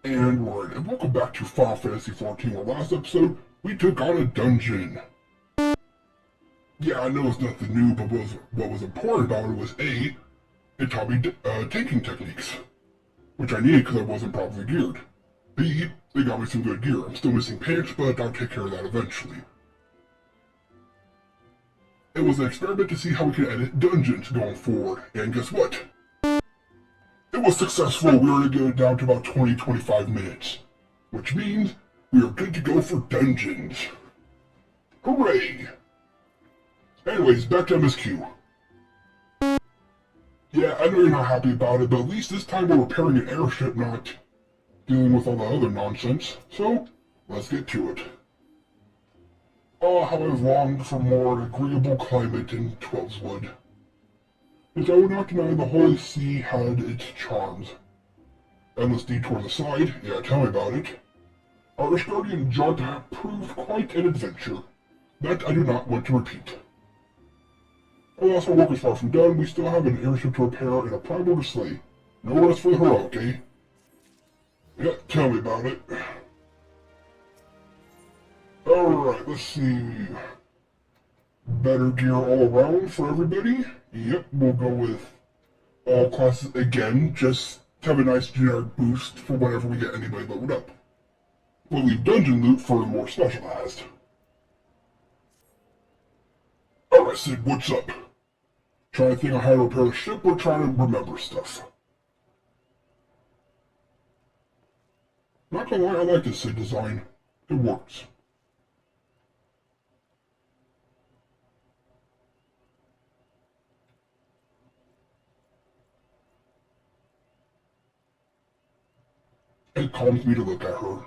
And welcome back to Final Fantasy XIV. Our last episode, we took on a dungeon. Yeah, I know it's nothing new, but what was important about it was A, it taught me tanking techniques, which I needed because I wasn't properly geared. B, they got me some good gear. I'm still missing pants, but I'll take care of that eventually. It was an experiment to see how we could edit dungeons going forward, and guess what? It was successful. We were able to get it down to about 20-25 minutes, which means we are good to go for dungeons. Hooray! Anyways, back to MSQ. Yeah, I know you're not happy about it, but at least this time we're repairing an airship, not dealing with all the other nonsense. So, let's get to it. Oh, how I've longed for more agreeable climate in Twelveswood. As I would not deny, the Holy See had its charms. Endless detours aside, yeah, tell me about it. Our Asgardian jaunt proved quite an adventure. That I do not want to repeat. Alas, our work is far from done. We still have an airship to repair and a primal to slay. No rest for the heroic, eh? Yeah, tell me about it. Alright, let's see. Better gear all around for everybody. Yep, we'll go with all classes again, just to have a nice generic boost for whenever we get anybody leveled up. We'll leave dungeon loot for the more specialized. Alright, Sid, what's up? Trying to think on how to repair the ship or trying to remember stuff? Not gonna lie, I like this Sid design. It works. It calms me to look at her.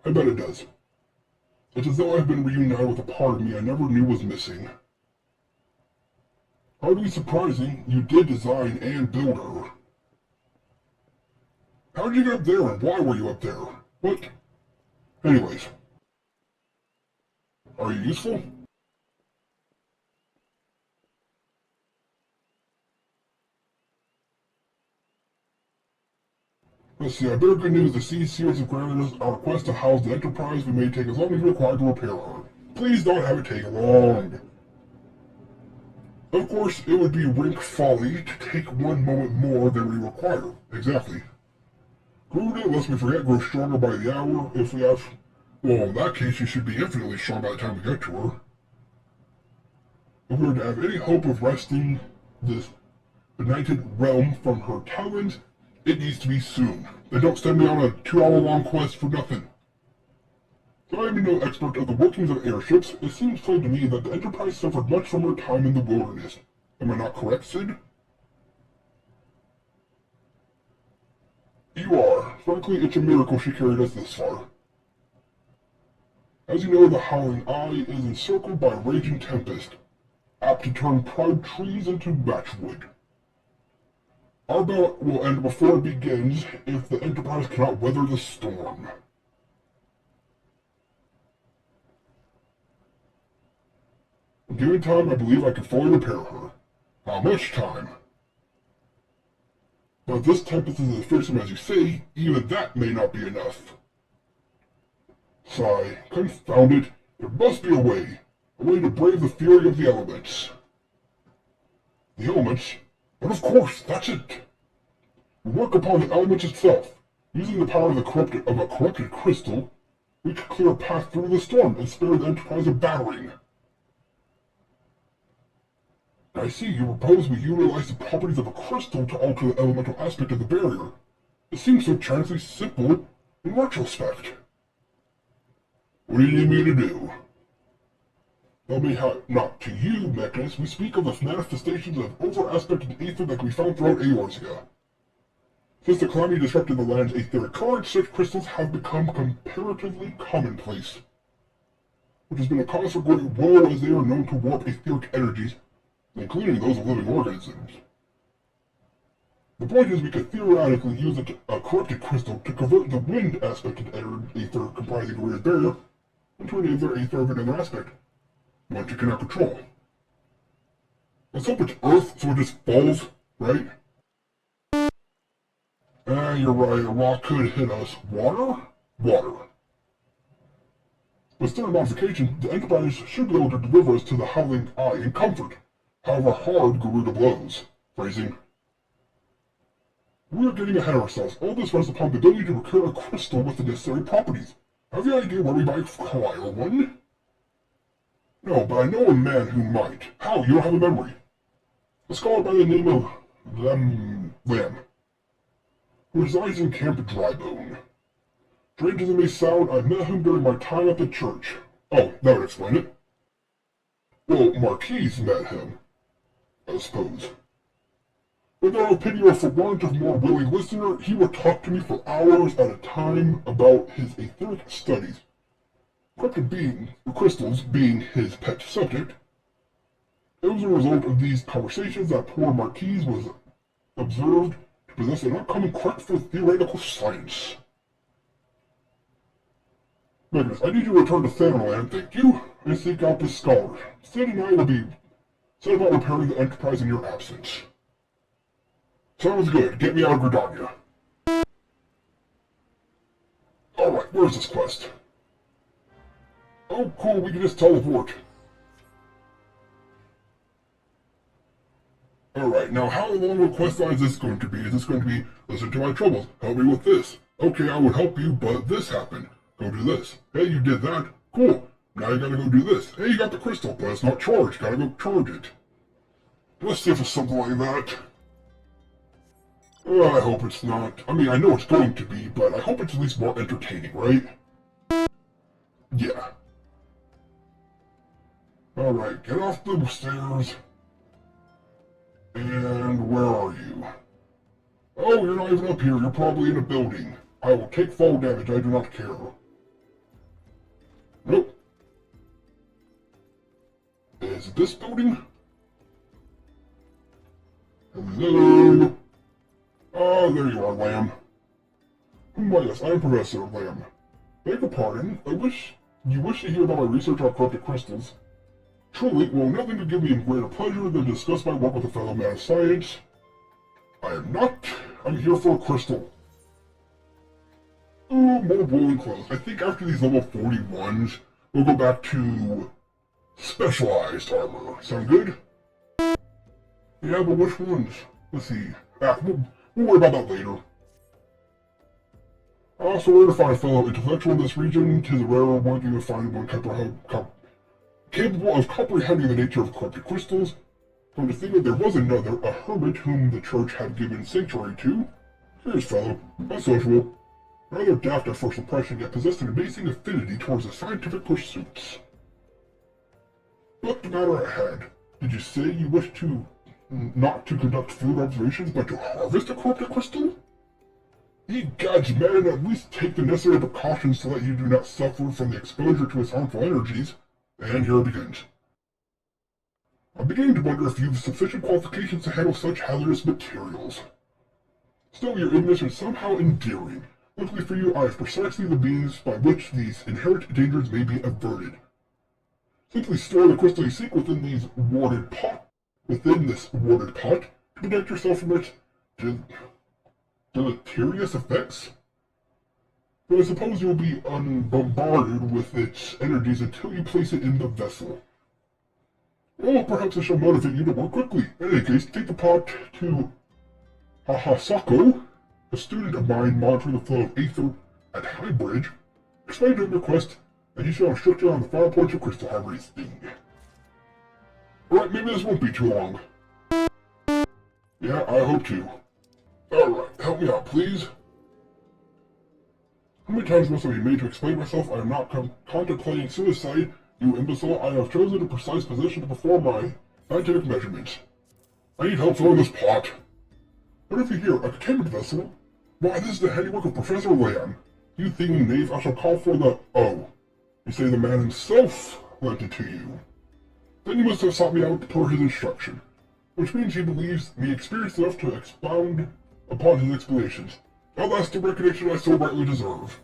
I bet it does. It's as though I've been reunited with a part of me I never knew was missing. Hardly surprising, you did design and build her. How did you get up there and why were you up there? What? Anyways. Are you useful? Let's see, I bear good news. The Sea Seers have granted us our request to house the Enterprise. We may take as long as required to repair her. Please don't have it take long. Of course, it would be rank folly to take one moment more than we require. Exactly. Garuda, lest we forget, grows stronger by the hour. If we have... Well, in that case, she should be infinitely strong by the time we get to her. If we are to have any hope of wresting this benighted realm from her talons, it needs to be soon. Then don't send me on a 2-hour-long quest for nothing. Though I am no expert of the workings of airships, it seems plain to me that the Enterprise suffered much from her time in the wilderness. Am I not correct, Sid? You are. Frankly, it's a miracle she carried us this far. As you know, the Howling Eye is encircled by a raging tempest, apt to turn proud trees into matchwood. Our battle will end before it begins if the Enterprise cannot weather the storm. Given time, I believe I can fully repair her. How much time? But if this tempest is as fearsome as you say, even that may not be enough. Sigh, confound it, there must be a way to brave the fury of the elements. The elements? But of course, that's it. We work upon the elements itself. Using the power of a corrupted crystal, we could clear a path through the storm and spare the Enterprise a battering. I see you propose we utilize the properties of a crystal to alter the elemental aspect of the barrier. It seems so charitably simple in retrospect. What do you need me to do? Tell me how, not to you, Mechanist, we speak of the manifestations of over-aspected ether that can be found throughout aeons ago. Since the calamity disrupted the land's etheric current, such crystals have become comparatively commonplace, which has been a cause for great woe as they are known to warp etheric energies, including those of living organisms. The point is we could theoretically use a corrupted crystal to convert the wind aspect of ether comprising a rear barrier into an ether of another aspect, one you cannot control. Let's hope it's Earth so it just falls, right? You're right, a rock could hit us. Water? Water. With standard modification, the Enterprise should be able to deliver us to the Howling Eye in comfort. However hard Garuda blows. Phrasing. We are getting ahead of ourselves. All this rests upon the ability to procure a crystal with the necessary properties. Have you any idea where we might acquire one? No, but I know a man who might. How? You don't have a memory. A scholar by the name of Lamb, who resides in Camp Drybone. Strange as it may sound, I met him during my time at the church. Oh, that would explain it. Well, Marquise met him, I suppose. Without opinion or for want of more willing listener, he would talk to me for hours at a time about his etheric studies. Corrupted beings, or crystals, being his pet subject. It was a result of these conversations that poor Marquise was observed to possess an uncommon crack for theoretical science. Magnus, I need you to return to Thanorland, thank you, and seek out this scholar. Sid and I will be set about repairing the Enterprise in your absence. Sounds good. Get me out of Gridania. Alright, where's this quest? Oh, cool, we can just teleport. Alright, now how long of a quest line is this going to be? Is this going to be, listen to my troubles, help me with this. Okay, I would help you, but this happened. Go do this. Hey, you did that. Cool. Now you gotta go do this. Hey, you got the crystal, but it's not charged. Gotta go charge it. Let's see if it's something like that. Oh, I hope it's not. I mean, I know it's going to be, but I hope it's at least more entertaining, right? Yeah. Alright, get off the stairs. And where are you? Oh, you're not even up here. You're probably in a building. I will take fall damage. I do not care. Nope. Is it this building? Hello? Oh, there you are, Lamb. Yes, I am Professor Lamb. Beg your pardon. You wish to hear about my research on corrupted crystals. Truly, well, nothing could give me greater pleasure than to discuss my work with a fellow man of science. I am not. I'm here for a crystal. Ooh, more woolen clothes. I think after these level 41s, we'll go back to specialized armor. Sound good? Yeah, but which ones? Let's see. We'll worry about that later. So we're to find a fellow intellectual in this region. 'Tis a rarer working to find one capable of comprehending the nature of corrupted crystals. From to think that there was another, a hermit whom the church had given sanctuary to. Curious fellow, unsociable. Rather daft at first impression, yet possessed an amazing affinity towards the scientific pursuits. But the matter at hand, did you say you wish to not to conduct field observations, but to harvest a corrupted crystal? Ye gods, man, at least take the necessary precautions so that you do not suffer from the exposure to its harmful energies. And here it begins. I'm beginning to wonder if you've sufficient qualifications to handle such hazardous materials. Still, your illness is somehow endearing. Luckily for you, I have precisely the means by which these inherent dangers may be averted. Simply store the crystal you seek within this warded pot, to protect yourself from its deleterious effects. But I suppose you'll be bombarded with its energies until you place it in the vessel. Well, perhaps it shall motivate you to work quickly. In any case, take the pot to Hahasako, a student of mine monitoring the flow of aether at High Bridge. Explain to him your quest, and he shall instruct you on the far points of crystal harvesting. Alright, maybe this won't be too long. Yeah, I hope to. Alright, help me out, please. How many times must I be made to explain myself? I am not contemplating suicide, you imbecile. I have chosen a precise position to perform my scientific measurements. I need help filling this pot. What if you hear a containment vessel? Why, this is the handiwork of Professor Lamb. You thieving knave, I shall call for the... Oh. You say the man himself lent it to you. Then you must have sought me out per his instruction, which means he believes me experienced enough to expound upon his explanations. Now that's the recognition I so rightly deserve.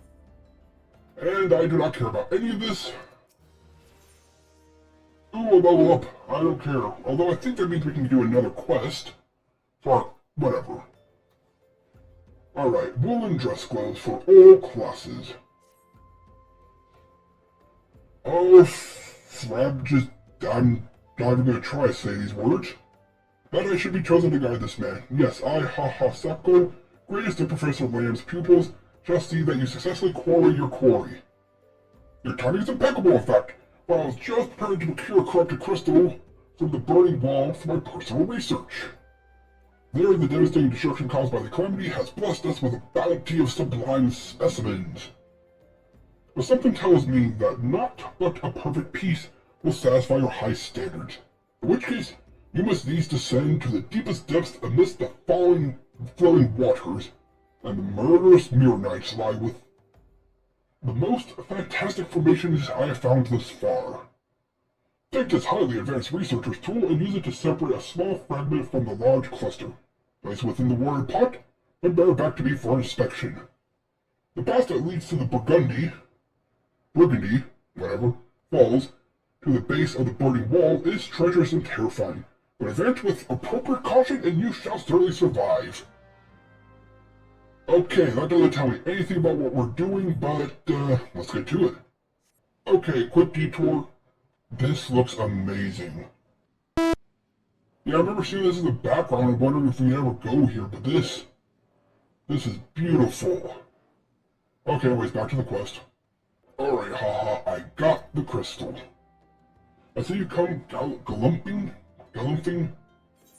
And I do not care about any of this. Ooh, a level up. I don't care. Although I think that means we can do another quest. For whatever. Alright, woolen dress clothes for all classes. Oh, I'm not even gonna try to say these words. That I should be chosen to guide this man. Yes, I, Sako, greatest of Professor Lamb's pupils, shall see that you successfully quarry your quarry. Your timing is impeccable, in fact, while I was just preparing to procure a corrupted crystal from the burning wall for my personal research. There, the devastating destruction caused by the calamity has blessed us with a bounty of sublime specimens. But something tells me that not but a perfect peace will satisfy your high standards, in which case you must needs descend to the deepest depths amidst the flowing waters, and the murderous Mirror-Knights lie with the most fantastic formations I have found thus far. Take this highly advanced researcher's tool and use it to separate a small fragment from the large cluster. Place within the warrior pot, and bear it back to me for inspection. The path that leads to the Burgundy, whatever, falls to the base of the burning wall is treacherous and terrifying, but advance with appropriate caution and you shall certainly survive. Okay, that doesn't tell me anything about what we're doing, but, let's get to it. Okay, quick detour. This looks amazing. Yeah, I remember seeing this in the background and wondering if we ever go here, but this is beautiful. Okay, anyways, back to the quest. Alright, haha, I got the crystal. I see you come galumphing?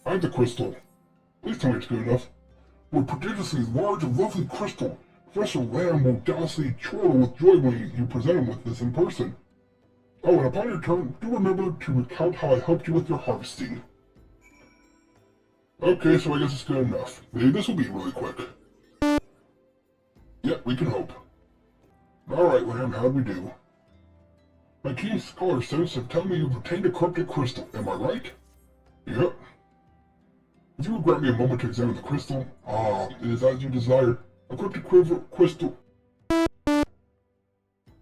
I have the crystal. Please tell me it's good enough. For a prodigiously large and lovely crystal, Professor Lamb will doubtlessly chortle with joy when you present him with this in person. Oh, and upon your turn, do remember to recount how I helped you with your harvesting. Okay, so I guess it's good enough. Maybe this will be really quick. Yeah, we can hope. Alright, Lamb, how'd we do? My keen scholar sense have told me you've obtained a corrupted crystal, am I right? Yep. If you would grant me a moment to examine the crystal, it is as you desired. A corrupted crystal.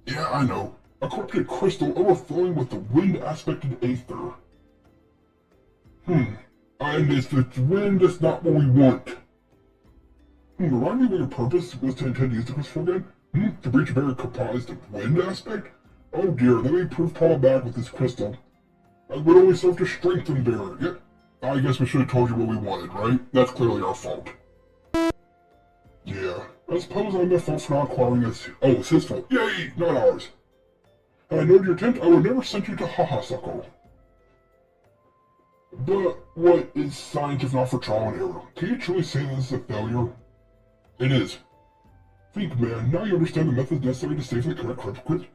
Yeah, I know. A corrupted crystal overflowing with the wind-aspected aether. And if it's wind, that's not what we want. Remind me what your purpose was to intend to use the crystal again? To breach a barrier comprised of wind aspect? Oh dear, that may prove problematic with this crystal. It would only serve to strengthen the barrier. Yep. I guess we should have told you what we wanted, right? That's clearly our fault. Yeah, I suppose I'm the fault for not acquiring this. Oh, it's his fault. Yay, not ours. Had I known your intent, I would never send you to Sako. But what is science if not for trial and error? Can you truly say this is a failure? It is. Think, man, now you understand the methods necessary to safely collect corrupted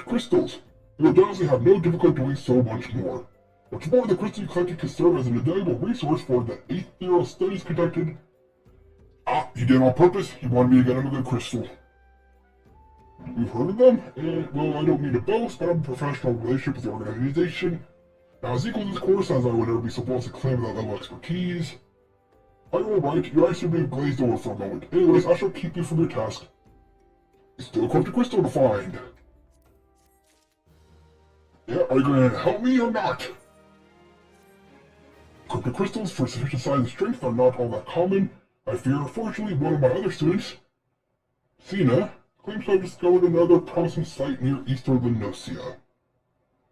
crystals. You will doubtlessly have no difficulty doing so much more. What's more, the crystal you collected can serve as an invaluable resource for the aetherial studies conducted. He did it on purpose. He wanted me to get him a good crystal. You've heard of them? Well, I don't mean to boast, but I have a professional relationship with the organization. Now, as equal to this course as I would never be so bold as to claim that level of expertise. Are you alright? Your eyes seem to be glazed over for a moment. Anyways, I shall keep you from your task. It's still a corrupted crystal to find. Yeah, are you going to help me or not? Corrupted crystals for sufficient size and strength are not all that common. I fear, fortunately, one of my other students, Sina, claims to have discovered another promising site near Eastern Lenosia.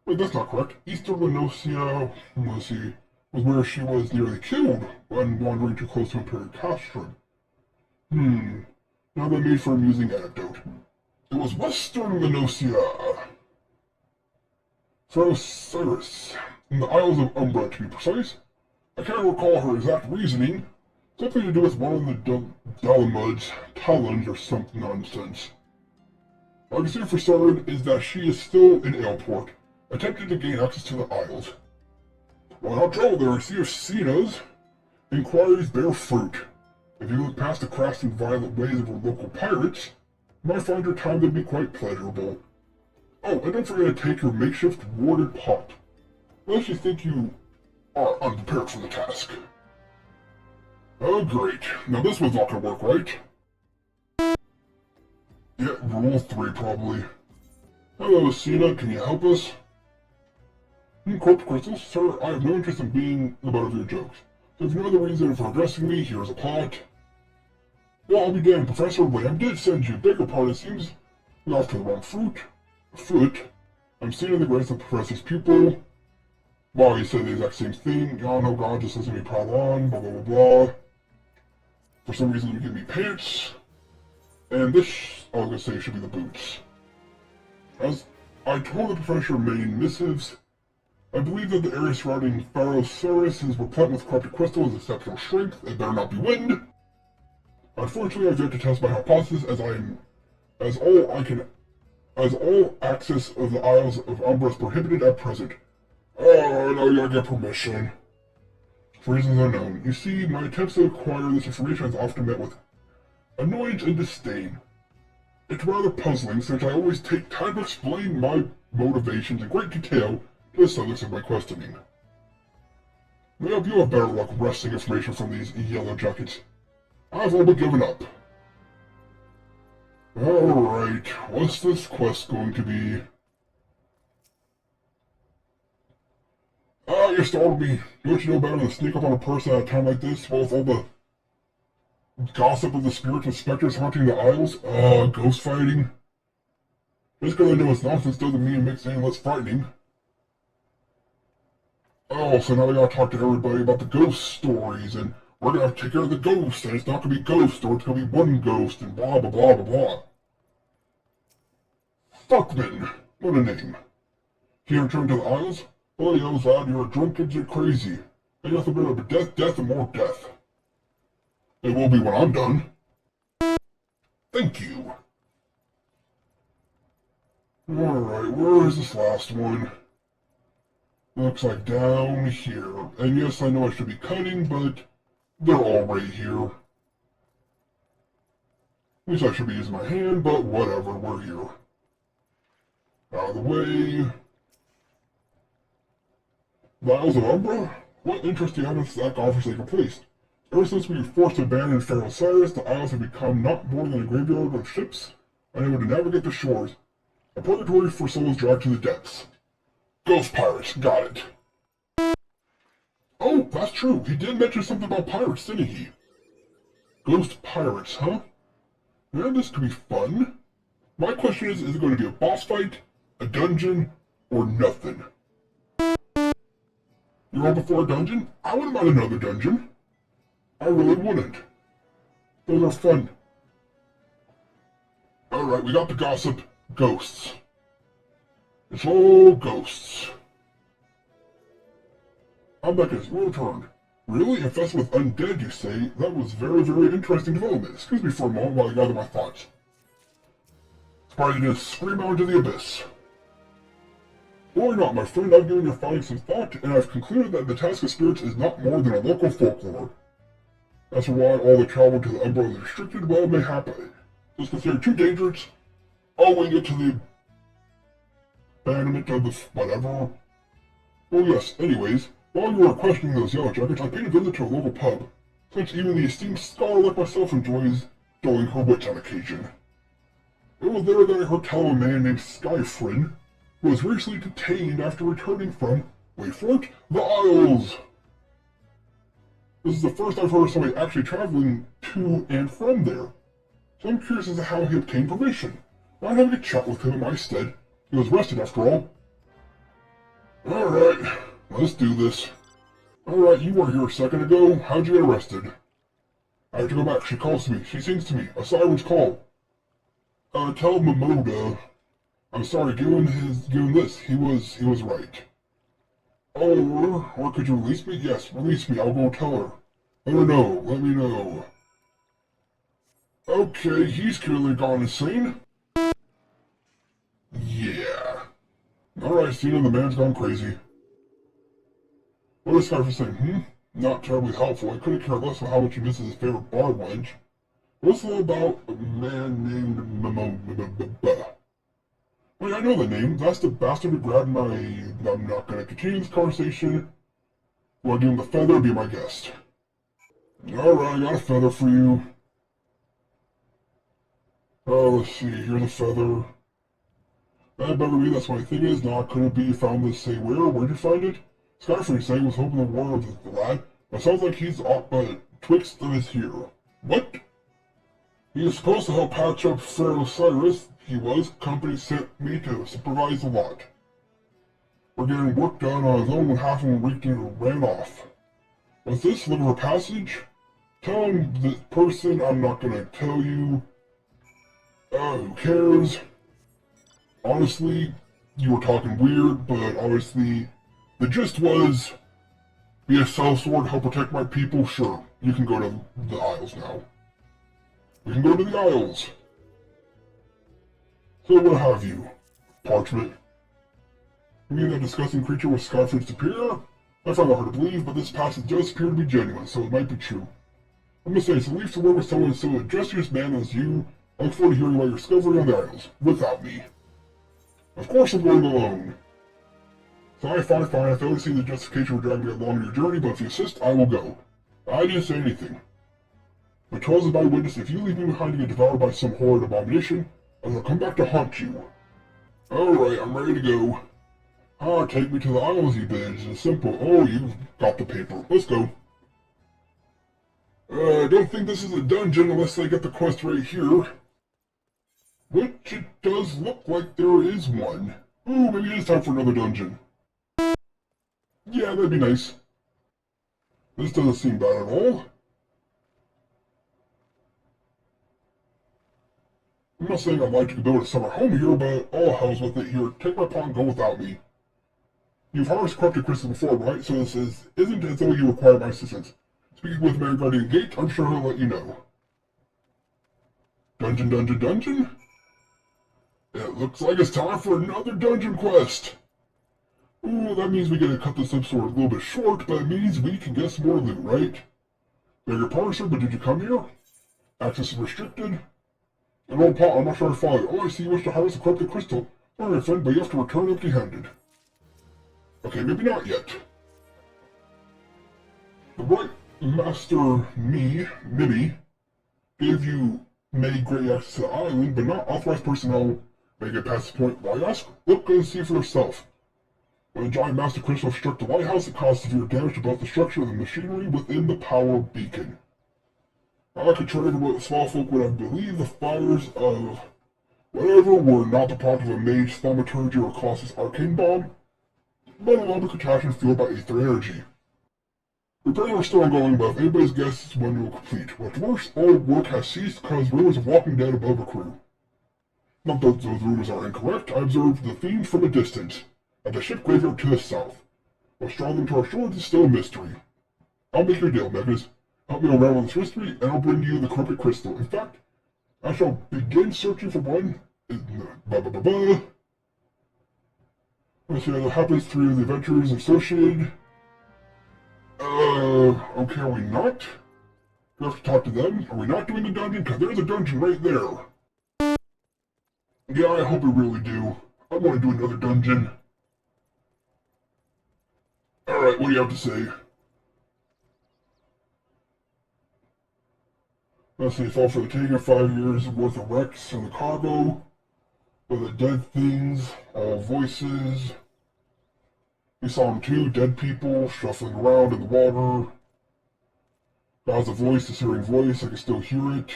Wait, that's not correct. Eastern Lenosia, was where she was nearly killed when wandering too close to Imperial Castrum. Now that made for an amusing anecdote. It was Western Lenosia. Cyrus, in the Isles of Umbra to be precise. I can't recall her exact reasoning. Something to do with one of the Dalamud's talons or some nonsense. All I can say for certain is that she is still in Aleport, attempting to gain access to the Isles. While I'll travel there and see if Sina's inquiries bear fruit. If you look past the crass and violent ways of her local pirates, you might find your time to be quite pleasurable. Oh, and don't forget to take your makeshift warded pot, unless you think you are unprepared for the task. Oh great, now this one's not gonna work, right? Yeah, rule 3 probably. Hello, Sina, can you help us? Corpse crystals? Sir, I have no interest in being the butt of your jokes. So if you know the reason for addressing me, here's a pot. Well, I'll be damned, Professor Lamb did send you. Bigger part, it seems we're off to the wrong foot. I'm seeing in the grades of the Professor's pupil. Wow, he said the exact same thing. Y'all know God just lets me pile on, blah blah blah blah. For some reason you give me pants. And this, I was gonna say, should be the boots. As I told the Professor in many missives, I believe that the area surrounding Pharosaurus is replete with corrupted crystals of exceptional strength. It better not be wind. Unfortunately, I've yet to test my hypothesis, as all access of the Isles of Umbra is prohibited at present. Oh, now you gotta get permission. For reasons unknown. You see, my attempts to acquire this information is often met with annoyance and disdain. It's rather puzzling, since I always take time to explain my motivations in great detail to the subjects of my questioning. May you have better luck wresting information from these yellow jackets. I've all but given up. Alright, what's this quest going to be? You startled me. Don't you know better than to sneak up on a person at a time like this, with all the gossip of the spirits and specters haunting the Isles? Ghost fighting? Just because I know it's nonsense doesn't mean it makes it any less frightening. Oh, so now I gotta talk to everybody about the ghost stories, and we're gonna take care of the ghosts, and it's not gonna be ghost, or it's gonna be one ghost, and blah blah blah blah blah. Fuckman! What a name. Can you return to the Isles? Oh, you lad, you're a drunken, you're crazy. Ain't nothing but death, and more death. It will be when I'm done. Thank you. Alright, where is this last one? Looks like down here. And yes, I know I should be cutting, but they're all right here. At least I should be using my hand, but whatever, we're here. Out of the way. The Isles of Umbra? What interesting evidence that offers taken place? Ever since we were forced to abandon Pharosaurus, the Isles have become not more than a graveyard of ships unable to navigate the shores. A purgatory for souls dragged to the depths. Ghost pirates, got it. Oh, that's true. He did mention something about pirates, didn't he? Ghost pirates, huh? Yeah, this could be fun. My question is it going to be a boss fight, a dungeon, or nothing? You're all before a dungeon? I wouldn't mind another dungeon. I really wouldn't. Those are fun. Alright, we got the gossip. Ghosts. It's all ghosts. I'm back as your turn. Really? Infested with undead, you say? That was very, very interesting development. Excuse me for a moment while I gather my thoughts. Surprised you didn't scream out into the abyss. Worry not, my friend, I've given your findings some thought, and I've concluded that the task of spirits is not more than a local folklore. As for why all the travel to the Umbra is restricted, well, it may happen. It's considered too dangerous, owing it to the abandonment of the whatever. Well, yes, anyways, while you were questioning those yellow jackets, I paid a visit to a local pub, since even the esteemed scholar like myself enjoys dulling her wits on occasion. It was there that I heard tell of a man named Skyfrin, who was recently detained after returning from, wait for it, the Isles. This is the first I've heard of somebody actually traveling to and from there, so I'm curious as to how he obtained permission. I'm having a chat with him in my stead. He was arrested after all. Alright, let's do this. Alright, you were here a second ago. How'd you get arrested? I have to go back. She calls to me. She sings to me. A siren's call. Tell Momoda. I'm sorry, given this, he was right. Or could you release me? Yes, release me. I'll go tell her. Let her know. Let me know. Okay, he's clearly gone insane. Yeah. Alright, Cena, the man's gone crazy. What is Skyford saying, Not terribly helpful. I couldn't care less about how much he misses his favorite bar wench. What's it about a man named Wait, I know the name. That's the bastard who grabbed my... I'm not gonna continue this conversation. Will I give him the feather? Be my guest. Alright, I got a feather for you. Oh, let's see. Here's a feather. That better be, that's what I think it is. Now, could it be you found this, say where? Where'd you find it? Skyfree saying was hoping the war of the lad, but sounds like he's off, but twixt of his here. What? He was supposed to help patch up Pharaoh Cyrus. He was. Company sent me to supervise the lot. We're getting work done on his own when half of them reeked and ran off. Was this Sliver of Passage? Tell him this person, I'm not gonna tell you. Who cares? Honestly, you were talking weird, but honestly, the gist was, be a sellsword, help protect my people, sure. You can go to the Isles now. We can go to the Isles. So what have you? Parchment. You mean that disgusting creature was Skyford's superior? I find that hard to believe, but this passage does appear to be genuine, so it might be true. I must say, it's a relief to work with someone so industrious man as you. I look forward to hearing about your discovery on the Isles, without me. Of course I'm going alone. Fine, I failed to see the justification for dragging me along on your journey, but if you insist, I will go. I didn't say anything. But Charles is my witness, if you leave me behind to get devoured by some horrid abomination, I will come back to haunt you. Alright, I'm ready to go. Take me to the Isles, you bitch. It's simple. Oh, you've got the paper. Let's go. I don't think this is a dungeon unless I get the quest right here. Which it does look like there is one. Ooh, maybe it is time for another dungeon. Yeah, that'd be nice. This doesn't seem bad at all. I'm not saying I'd like to build a summer home here, but all hell's with it here. Take my pawn and go without me. You've harnessed corrupted crystals before, right? So this isn't as though you require my assistance. Speaking with Man Guardian Gate, I'm sure he'll let you know. Dungeon, dungeon, dungeon? It looks like it's time for another dungeon quest. Ooh, that means we gotta cut this episode a little bit short, but it means we can get some more loot, right? Beg your pardon, sir, but did you come here? Access is restricted. An old pot, I'm not sure I follow. Oh, I see you wish to harvest a corrupted crystal. Sorry, my friend, but you have to return empty-handed. Okay, maybe not yet. The right master, Mimi, gave you made great access to the island, but not authorized personnel may get past the point. Why ask? Look and see for yourself. When a giant master crystal struck the lighthouse, it caused severe damage to both the structure and the machinery within the power beacon. I could trade what small folk would have believed the fires of whatever were not the product of a mage thaumaturgy or Colossus arcane bomb, but a lumber catastrophe fueled by ether energy. Repairs are still ongoing, but if anybody's guess when it will complete. What's worse, all work has ceased because rumors of Walking Dead above a crew. Not that those rumors are incorrect, I observed the fiends from a distance, at the ship graveyard to the south. What's drawn them to our shores is still a mystery. I'll make your deal, Mechas. Help me unravel this mystery, and I'll bring you the corrupted crystal. In fact, I shall begin searching for one. Let's see what happens through the adventures associated. Okay, are we not? We have to talk to them. Are we not doing the dungeon? Because there's a dungeon right there. Yeah, I hope we really do. I want to do another dungeon. Alright, what do you have to say? Let's see, it's all for the taking of 5 years worth of wrecks and the cargo. With the dead things, all voices. We saw them too, dead people shuffling around in the water. God's a voice, a searing voice, I can still hear it.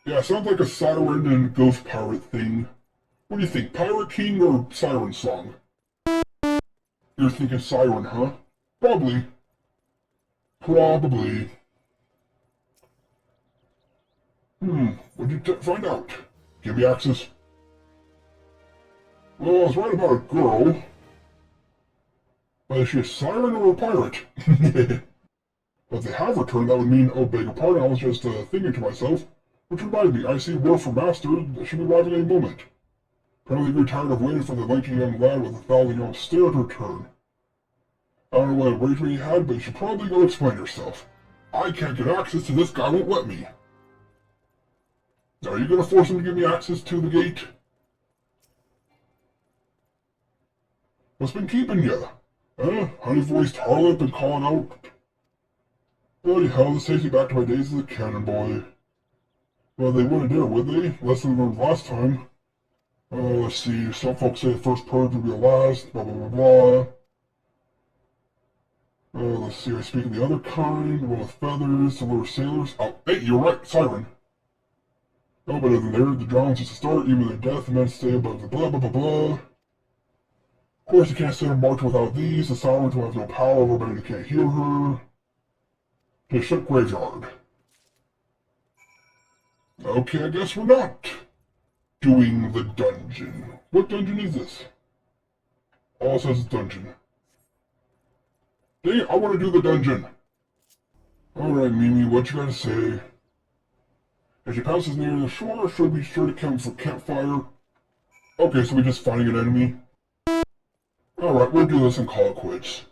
Yeah, it sounds like a siren and ghost pirate thing. What do you think, Pirate King or Siren Song? You're thinking siren, huh? Probably. Probably. What'd you find out? Give me access. Well, I was right about a girl. But is she a siren or a pirate? But if they have returned, that would mean, oh, beg your pardon, I was just thinking to myself. Which reminded me, I see word from Master that should be arriving any moment. Apparently you're tired of waiting for the lanky young lad with a thousand young stare to return. I don't know what arrangement you had, but you should probably go explain yourself. I can't get access to this guy won't let me. Are you gonna force him to give me access to the gate? What's been keeping you? Honey-voiced harlot been calling out? Bloody hell, this takes me back to my days as a cannon boy. Well, they wouldn't dare, would they? Less than they learned last time. Let's see, some folks say the first purge will be the last, blah blah blah blah. Let's see, I speak of the other kind, the one with feathers, the little sailors. Oh, hey, you're right, Siren. No, but other than there, the drown's just a start, even their death, men stay above the blah blah blah blah. Of course, you can't set a march without these. The sirens will have no power over anybody who can't hear her. To shut graveyard. Okay, I guess we're not doing the dungeon. What dungeon is this? All it says is dungeon. Dang it, I want to do the dungeon. Alright, Mimi, what you gotta say? As she passes near the shore, she'll be sure to camp for campfire. Okay, so we're just fighting an enemy. Alright, we'll do this and call it quits.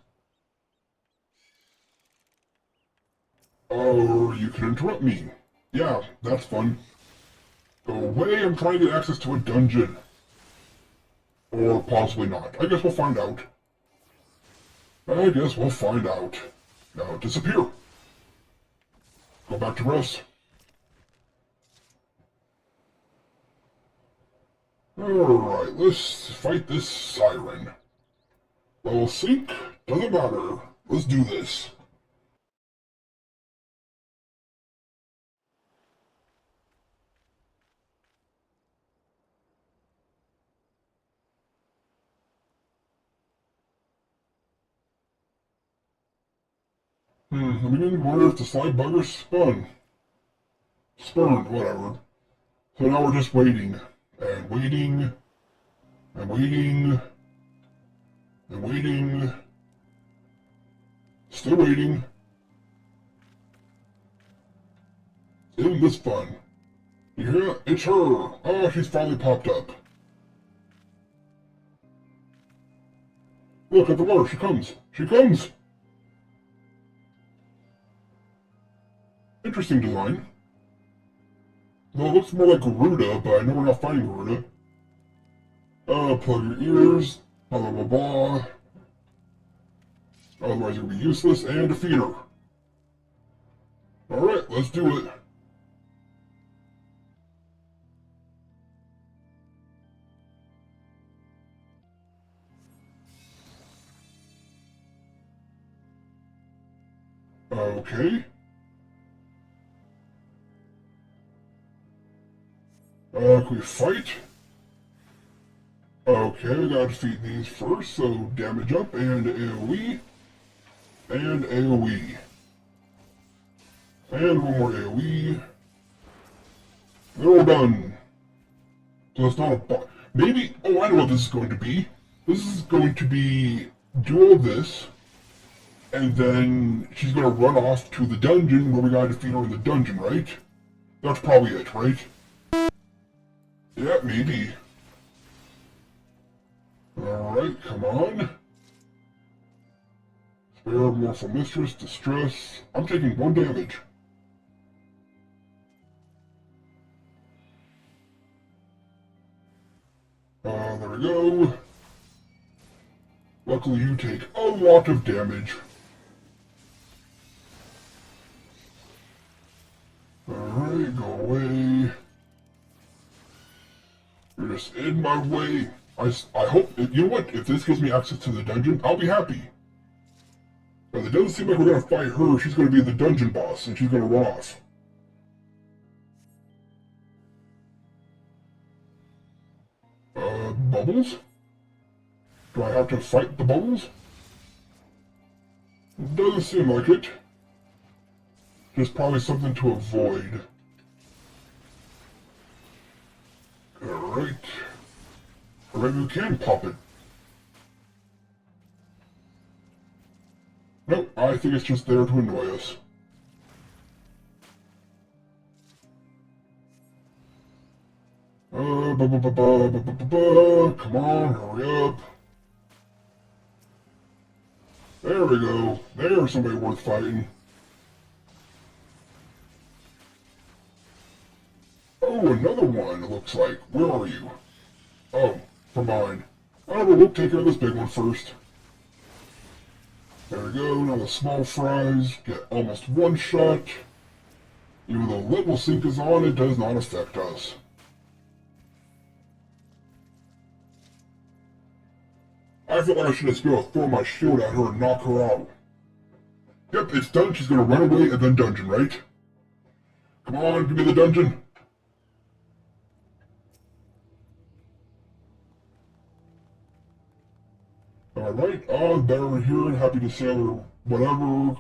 Or you can interrupt me. Yeah, that's fun. Go away, I'm trying to get access to a dungeon. Or possibly not. I guess we'll find out. I guess we'll find out. Now disappear. Go back to rest. Alright, let's fight this siren. Level sync? Doesn't matter. Let's do this. The beginning orders to slide bugger spun. Spurned, whatever. So now we're just waiting. And waiting. And waiting. And waiting. Still waiting. Isn't this fun? You hear it? It's her! Oh, she's finally popped up. Look at the water, she comes! She comes! Interesting design. Though it looks more like Garuda, but I know we're not fighting Garuda. Plug your ears, blah blah blah blah. Otherwise you'll be useless, and defeat her. Alright, let's do it. Okay. Can we fight? Okay, we gotta defeat these first, so damage up, and AoE. And AoE. And one more AoE. They're all done. So it's not a boss. Maybe, oh, I know what this is going to be. This is going to be do all this, and then she's gonna run off to the dungeon where we gotta defeat her in the dungeon, right? That's probably it, right? Yeah, maybe. Alright, come on. Spare, Morphle Mistress, Distress. I'm taking 1 damage. There we go. Luckily you take a lot of damage. Alright, go away. You're just in my way. I hope, you know what, if this gives me access to the dungeon, I'll be happy. But it doesn't seem like we're gonna fight her, she's gonna be the dungeon boss, and she's gonna run off. Bubbles? Do I have to fight the bubbles? Doesn't seem like it. There's probably something to avoid. Alright. Or maybe we can pop it. Nope, I think it's just there to annoy us. Come on, hurry up. There we go. There's somebody worth fighting. Oh, another one, it looks like. Where are you? Oh, for mine. Alright, we'll take care of this big one first. There we go, now the small fries get almost one shot. Even though level sync is on, it does not affect us. I feel like I should just be able to throw my shield at her and knock her out. Yep, it's done. She's gonna run away and then dungeon, right? Come on, give me the dungeon. Alright, they're here and happy to sail or whatever.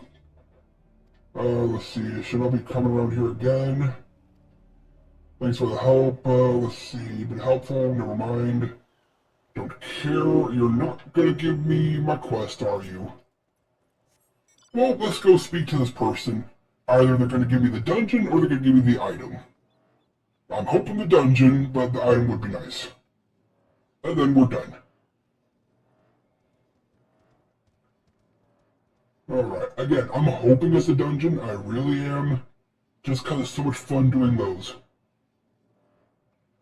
Let's see, should I be coming around here again? Thanks for the help. Let's see, you've been helpful, never mind. Don't care, you're not gonna give me my quest, are you? Well, let's go speak to this person. Either they're gonna give me the dungeon or they're gonna give me the item. I'm hoping the dungeon, but the item would be nice. And then we're done. Alright, again, I'm hoping it's a dungeon, I really am. Just because it's so much fun doing those.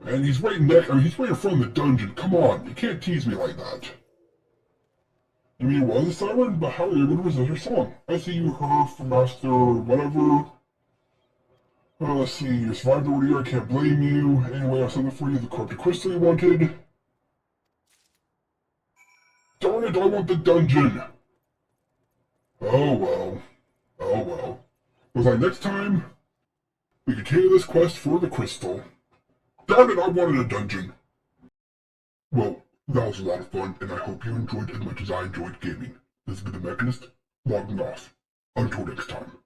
And he's right he's right in front of the dungeon, come on, you can't tease me like that. You mean it was a siren, but how are you able to resist your song? I see you heard from Master whatever. Let's see, you survived over here, I can't blame you. Anyway, I have something for you, the corrupted crystal you wanted. Darn it, I want the dungeon! Oh well. Oh well. Was I next time? We continue this quest for the crystal. Darn it, I wanted a dungeon! Well, that was a lot of fun, and I hope you enjoyed as much as I enjoyed gaming. This has been the Mechanist, logging off. Until next time.